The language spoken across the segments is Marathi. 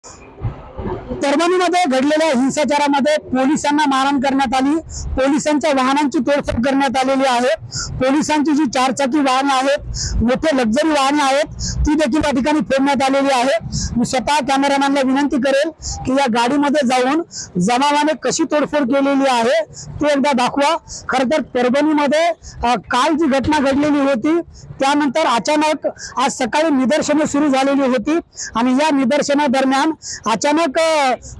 परभणीमध्ये घडलेल्या हिंसाचारामध्ये पोलिसांना मारहाण करण्यात आली, पोलिसांच्या वाहनांची तोडफोड करण्यात आलेली आहे। पोलिसांची जी चारचाकी वाहने आहेत, मोठे लक्झरी वाहने आहेत, ती देखील या ठिकाणी फोडण्यात आलेली आहे। मी स्वतः कॅमेरामॅनला विनंती करेल की या गाडीमध्ये जाऊन जमावाने कशी तोडफोड केलेली आहे ते एकदा दाखवा। खरं तर परभणीमध्ये काल जी घटना घडलेली होती त्यानंतर अचानक आज सकाळी निदर्शने सुरू झालेली होती आणि या निदर्शनादरम्यान अचानक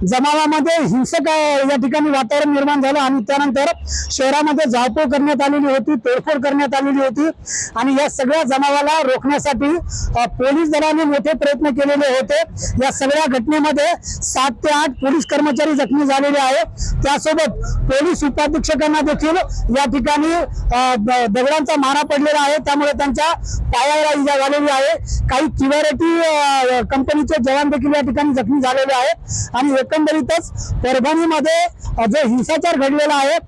जमावामध्ये हिंसक या ठिकाणी वातावरण निर्माण झालं आणि त्यानंतर शहरामध्ये जाळपोळ करण्यात आलेली होती, तोडफोड करण्यात आलेली होती आणि या सगळ्या जमावाला रोखण्यासाठी पोलीस दलाने मोठे प्रयत्न केलेले होते। या सगळ्या घटनेमध्ये 7 ते 8 पोलीस कर्मचारी जखमी झालेले आहेत। त्यासोबत पोलीस उपाधीक्षकांना देखील या ठिकाणी दगडांचा मारा पडलेला आहे, त्यामुळे त्यांच्या पायाला इजा झालेली आहे। काही किवारेटी कंपनीचे जवान देखील या ठिकाणी जखमी झालेले आहेत आणि एकंदरीतच परभणीमध्ये जो हिंसाचार घडलेला आहे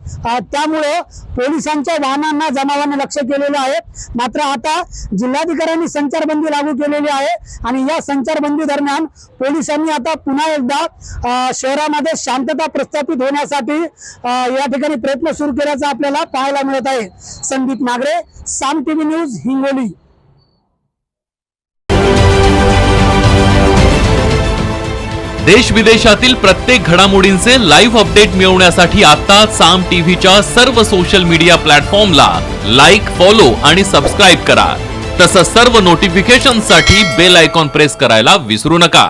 त्यामुळे पोलिसांच्या वाहनांना जमावाने लक्ष केलेले आहे। मात्र आता जिल्हाधिकाऱ्यांनी संचारबंदी लागू केलेली आहे आणि या संचारबंदी दरम्यान पोलिसांनी आता पुन्हा एकदा शहरामध्ये शांतता प्रस्थापित होण्यासाठी या ठिकाणी प्रयत्न सुरू केल्याचं आपल्याला पाहायला मिळत आहे। संदीप नागरे, साम टीव्ही न्यूज, हिंगोली। देश विदेशातील प्रत्येक घडामोडींचे लाईव्ह अपडेट मिळवण्यासाठी आता साम टीव्हीच्या सर्व सोशल मीडिया प्लॅटफॉर्मला लाईक, फॉलो आणि सबस्क्राइब करा। तसंच सर्व नोटिफिकेशनसाठी बेल आयकॉन प्रेस करायला विसरू नका।